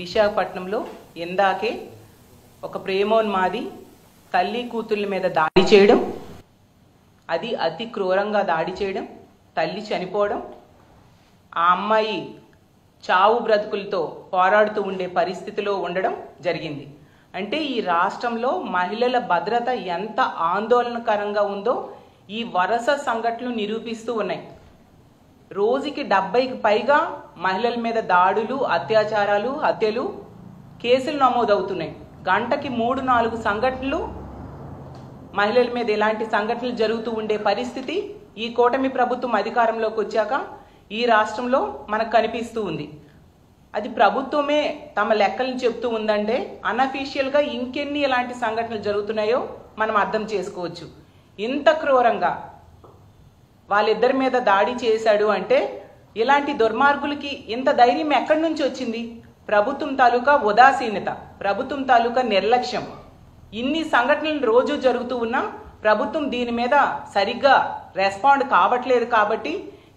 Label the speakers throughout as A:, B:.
A: విశాఖపట్నంలో ఇందాకే ఒక ప్రేమోన్మాది తల్లి కూతుళ్ళ మీద దాడి చేయడం, అది అతి క్రూరంగా దాడి చేయడం, తల్లి చనిపోవడం, ఆ అమ్మాయి చావు బ్రతుకులతో పోరాడుతూ ఉండే పరిస్థితిలో ఉండడం జరిగింది. అంటే ఈ రాష్ట్రంలో మహిళల భద్రత ఎంత ఆందోళనకరంగా ఉందో ఈ వరుస సంఘటనలు నిరూపిస్తూ ఉన్నాయి. రోజుకి 70కి పైగా మహిళల మీద దాడులు, అత్యాచారాలు, హత్యలు కేసులు నమోదవుతున్నాయి. గంటకి 3-4 సంఘటనలు మహిళల మీద ఇలాంటి సంఘటనలు జరుగుతూ ఉండే పరిస్థితి ఈ కూటమి ప్రభుత్వం అధికారంలోకి వచ్చాక ఈ రాష్ట్రంలో మనకు కనిపిస్తూ ఉంది. అది ప్రభుత్వమే తమ లెక్కలను చెప్తూ ఉందంటే అన్అఫీషియల్గా ఇంకెన్ని ఇలాంటి సంఘటనలు జరుగుతున్నాయో మనం అర్థం చేసుకోవచ్చు. ఇంత క్రూరంగా వాళ్ళిద్దరి మీద దాడి చేశాడు అంటే ఇలాంటి దుర్మార్గులకి ఇంత ధైర్యం ఎక్కడి నుంచి వచ్చింది? ప్రభుత్వం తాలూకా ఉదాసీనత, ప్రభుత్వం తాలూకా నిర్లక్ష్యం. ఇన్ని సంఘటనలు రోజు జరుగుతూ ఉన్నా ప్రభుత్వం దీని మీద సరిగ్గా రెస్పాండ్ కావట్లేదు. కాబట్టి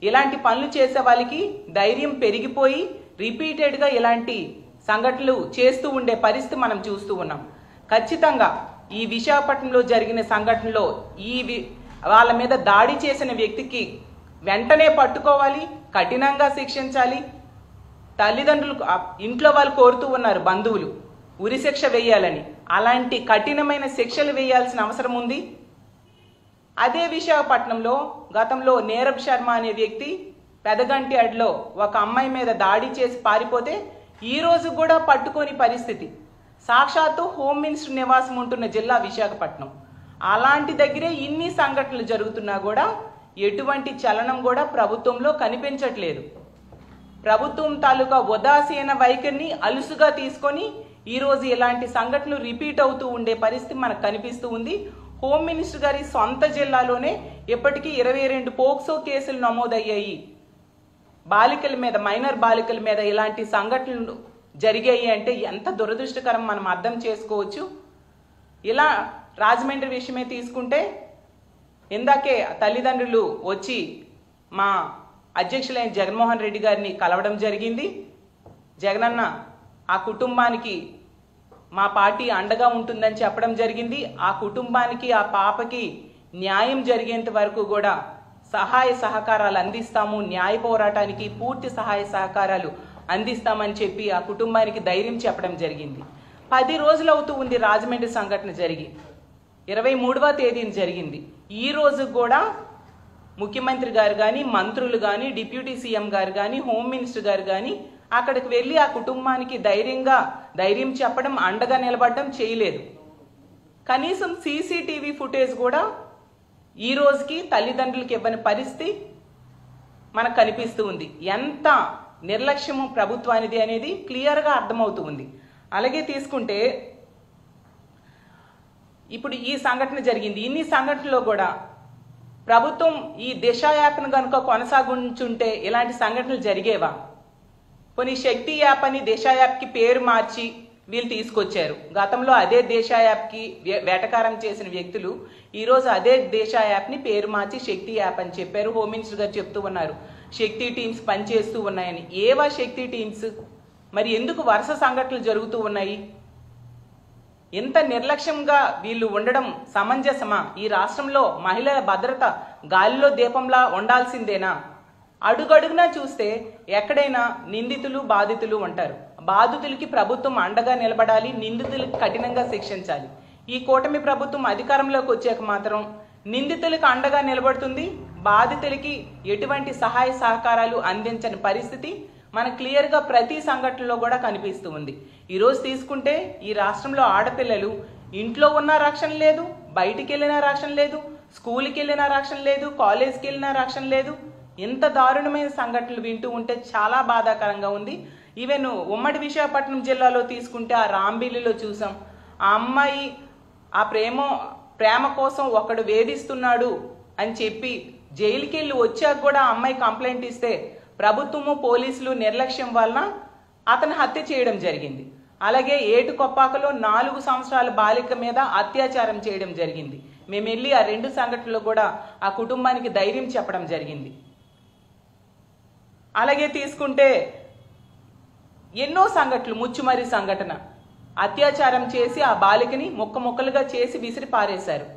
A: ఇలాంటి పనులు చేసే వాళ్ళకి ధైర్యం పెరిగిపోయి రిపీటెడ్గా ఇలాంటి సంఘటనలు చేస్తూ ఉండే పరిస్థితి మనం చూస్తూ ఉన్నాం. ఖచ్చితంగా ఈ విశాఖపట్నంలో జరిగిన సంఘటనలో వాళ్ళ మీద దాడి చేసిన వ్యక్తికి వెంటనే పట్టుకోవాలి, కఠినంగా శిక్షించాలి. తల్లిదండ్రులు, ఇంట్లో వాళ్ళు కోరుతూ ఉన్నారు బంధువులు ఉరిశిక్ష వేయాలని. అలాంటి కఠినమైన శిక్షలు వేయాల్సిన అవసరం ఉంది. అదే విశాఖపట్నంలో గతంలో నీరబ్ శర్మ అనే వ్యక్తి పెదగంటి అడ్లో ఒక అమ్మాయి మీద దాడి చేసి పారిపోతే ఈ రోజు కూడా పట్టుకోని పరిస్థితి. సాక్షాత్తు హోమ్ మినిస్టర్ నివాసం ఉంటున్న జిల్లా విశాఖపట్నం. అలాంటి దగ్గరే ఇన్ని సంఘటనలు జరుగుతున్నా కూడా ఎటువంటి చలనం కూడా ప్రభుత్వంలో కనిపించట్లేదు. ప్రభుత్వం తాలూకా ఉదాసీన వైఖరిని అలుసుగా తీసుకొని ఈరోజు ఇలాంటి సంఘటనలు రిపీట్ అవుతూ ఉండే పరిస్థితి మనకు కనిపిస్తూ ఉంది. హోమ్ మినిస్టర్ గారి సొంత జిల్లాలోనే ఇప్పటికీ 22 పోక్సో కేసులు నమోదయ్యాయి. బాలికల మీద, మైనర్ బాలికల మీద ఇలాంటి సంఘటనలు జరిగాయి అంటే ఎంత దురదృష్టకరం మనం అర్థం చేసుకోవచ్చు. ఇలా రాజమండ్రి విషయమే తీసుకుంటే ఇందాకే తల్లిదండ్రులు వచ్చి మా అధ్యక్షులైన జగన్మోహన్ రెడ్డి గారిని కలవడం జరిగింది. జగనన్న ఆ కుటుంబానికి మా పార్టీ అండగా ఉంటుందని చెప్పడం జరిగింది. ఆ కుటుంబానికి, ఆ పాపకి న్యాయం జరిగేంత వరకు కూడా సహాయ సహకారాలు అందిస్తాము, న్యాయ పోరాటానికి పూర్తి సహాయ సహకారాలు అందిస్తామని చెప్పి ఆ కుటుంబానికి ధైర్యం చెప్పడం జరిగింది. 10 రోజులు అవుతూ ఉంది రాజమండ్రి సంఘటన జరిగి. 23వ తేదీన జరిగింది. ఈ రోజు కూడా ముఖ్యమంత్రి గారు కానీ, మంత్రులు కానీ, డిప్యూటీ సీఎం గారు కానీ, హోమ్ మినిస్టర్ గారు కానీ అక్కడికి వెళ్ళి ఆ కుటుంబానికి ధైర్యం చెప్పడం, అండగా నిలబడడం చేయలేదు. కనీసం సీసీటీవీ ఫుటేజ్ కూడా ఈ రోజుకి తల్లిదండ్రులకి ఇవ్వని పరిస్థితి మనకు కనిపిస్తూ ఉంది. ఎంత నిర్లక్ష్యము ప్రభుత్వానిది అనేది క్లియర్గా అర్థమవుతూ ఉంది. అలాగే తీసుకుంటే ఇప్పుడు ఈ సంఘటన జరిగింది. ఇన్ని సంఘటనలో కూడా ప్రభుత్వం ఈ దిశ యాప్ను కనుక కొనసాగించుంటే ఇలాంటి సంఘటనలు జరిగేవా? కొన్ని శక్తి యాప్ అని దిశ యాప్కి పేరు మార్చి వీళ్ళు తీసుకొచ్చారు. గతంలో అదే దిశ యాప్కి వేటకారం చేసిన వ్యక్తులు ఈరోజు అదే దిశ యాప్ని పేరు మార్చి శక్తి యాప్ అని చెప్పారు. హోమ్ మినిస్టర్ గారు చెప్తూ ఉన్నారు శక్తి టీమ్స్ పనిచేస్తూ ఉన్నాయని. ఏవా శక్తి టీమ్స్? మరి ఎందుకు వరుస సంఘటనలు జరుగుతూ ఉన్నాయి? ఎంత నిర్లక్ష్యంగా వీళ్ళు ఉండడం సమంజసమా? ఈ రాష్ట్రంలో మహిళల భద్రత గాలిలో దీపంలా ఉండాల్సిందేనా? అడుగడుగునా చూస్తే ఎక్కడైనా నిందితులు, బాధితులు ఉంటారు. బాధితులకి ప్రభుత్వం అండగా నిలబడాలి, నిందితులకి కఠినంగా శిక్షించాలి. ఈ కూటమి ప్రభుత్వం అధికారంలోకి వచ్చాక మాత్రం నిందితులకు అండగా నిలబడుతుంది, బాధితులకి ఎటువంటి సహాయ సహకారాలు అందించని పరిస్థితి మనకు క్లియర్గా ప్రతి సంఘటనలో కూడా కనిపిస్తూ ఉంది. ఈరోజు తీసుకుంటే ఈ రాష్ట్రంలో ఆడపిల్లలు ఇంట్లో ఉన్న రక్షణ లేదు, బయటికి వెళ్ళినా రక్షణ లేదు, స్కూల్కి వెళ్ళినా రక్షణ లేదు, కాలేజ్కి వెళ్ళినా రక్షణ లేదు. ఇంత దారుణమైన సంఘటనలు వింటూ ఉంటే చాలా బాధాకరంగా ఉంది. ఈవెన్ ఉమ్మడి విశాఖపట్నం జిల్లాలో తీసుకుంటే ఆ రాంబిల్లిలో చూసాం. ఆ అమ్మాయి ఆ ప్రేమ కోసం ఒకడు వేధిస్తున్నాడు అని చెప్పి జైలుకి వెళ్ళి వచ్చాక కూడా ఆ అమ్మాయి కంప్లైంట్ ఇస్తే ప్రభుత్వము, పోలీసులు నిర్లక్ష్యం వలన అతను హత్య చేయడం జరిగింది. అలాగే ఏటుకొప్పాకలో 4 సంవత్సరాల బాలిక మీద అత్యాచారం చేయడం జరిగింది. మేము వెళ్ళి ఆ 2 సంఘటనలు కూడా ఆ కుటుంబానికి ధైర్యం చెప్పడం జరిగింది. అలాగే తీసుకుంటే ఎన్నో సంఘటనలు, ముచ్చుమరి సంఘటన, అత్యాచారం చేసి ఆ బాలికని ముక్కలుగా చేసి విసిరి పారేశారు.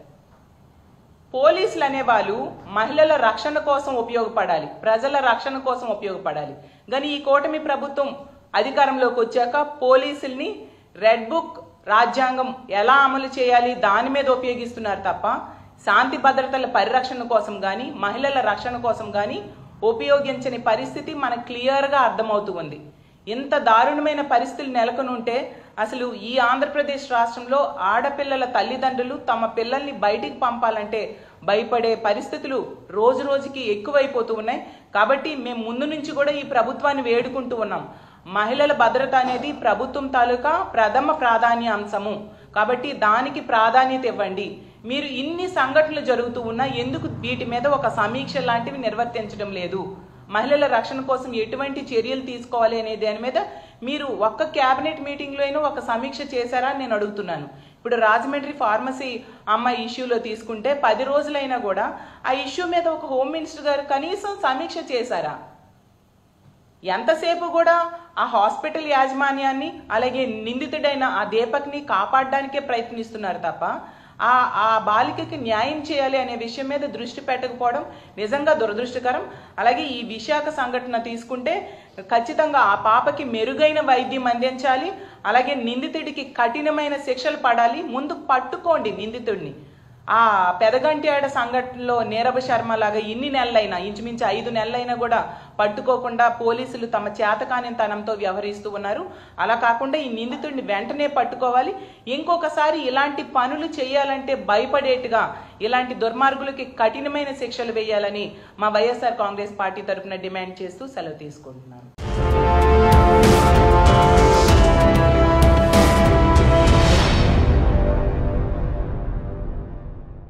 A: పోలీసులు అనేవాళ్ళు మహిళల రక్షణ కోసం ఉపయోగపడాలి, ప్రజల రక్షణ కోసం ఉపయోగపడాలి. కానీ ఈ కూటమి ప్రభుత్వం అధికారంలోకి వచ్చాక పోలీసుల్ని రెడ్ బుక్ రాజ్యాంగం ఎలా అమలు చేయాలి దాని మీద ఉపయోగిస్తున్నారు తప్ప శాంతి భద్రతల పరిరక్షణ కోసం కానీ మహిళల రక్షణ కోసం కానీ ఉపయోగించని పరిస్థితి మనకు క్లియర్గా అర్థమవుతూ ఉంది. ఇంత దారుణమైన పరిస్థితులు నెలకొనుంటే అసలు ఈ ఆంధ్రప్రదేశ్ రాష్ట్రంలో ఆడపిల్లల తల్లిదండ్రులు తమ పిల్లల్ని బయటికి పంపాలంటే భయపడే పరిస్థితులు రోజు రోజుకి ఎక్కువైపోతూ ఉన్నాయి. కాబట్టి మేము ముందు నుంచి కూడా ఈ ప్రభుత్వాన్ని వేడుకుంటూ ఉన్నాం. మహిళల భద్రత అనేది ప్రభుత్వం తాలూకా ప్రథమ ప్రాధాన్య అంశము. కాబట్టి దానికి ప్రాధాన్యత ఇవ్వండి. మీరు ఇన్ని సంఘటనలు జరుగుతూ ఉన్నా ఎందుకు వీటి మీద ఒక సమీక్ష లాంటివి నిర్వర్తించడం లేదు? మహిళల రక్షణ కోసం ఎటువంటి చర్యలు తీసుకోవాలి అనే దాని మీద మీరు ఒక్క క్యాబినెట్ మీటింగ్లో అయినా ఒక సమీక్ష చేశారా అని నేను అడుగుతున్నాను. ఇప్పుడు రాజమండ్రి ఫార్మసీ అమ్మాయి ఇష్యూలో తీసుకుంటే 10 రోజులైనా కూడా ఆ ఇష్యూ మీద ఒక హోమ్ మినిస్టర్ గారు కనీసం సమీక్ష చేశారా? ఎంతసేపు కూడా ఆ హాస్పిటల్ యాజమాన్యాన్ని అలాగే నిందితుడైన ఆ దీపక్ని కాపాడడానికే ప్రయత్నిస్తున్నారు తప్ప ఆ బాలికకి న్యాయం చేయాలి అనే విషయం మీద దృష్టి పెట్టకపోవడం నిజంగా దురదృష్టకరం. అలాగే ఈ విశాఖ సంఘటన తీసుకుంటే ఖచ్చితంగా ఆ పాపకి మెరుగైన వైద్యం అందించాలి. అలాగే నిందితుడికి కఠినమైన శిక్షలు పడాలి. ముందు పట్టుకోండి నిందితుడిని. ఆ పెదగంట్యాడ సంఘటనలో నీరబ్ శర్మ లాగా ఇన్ని నెలలైనా, ఇంచుమించు 5 నెలలైనా కూడా పట్టుకోకుండా పోలీసులు తమ చేతకానితనంతో వ్యవహరిస్తూ ఉన్నారు. అలా కాకుండా ఈ నిందితుడిని వెంటనే పట్టుకోవాలి. ఇంకొకసారి ఇలాంటి పనులు చేయాలంటే భయపడేట్టుగా ఇలాంటి దుర్మార్గులకి కఠినమైన శిక్షలు వేయాలని మా వైఎస్ఆర్ కాంగ్రెస్ పార్టీ తరఫున డిమాండ్ చేస్తూ సెలవు తీసుకుంటున్నాను.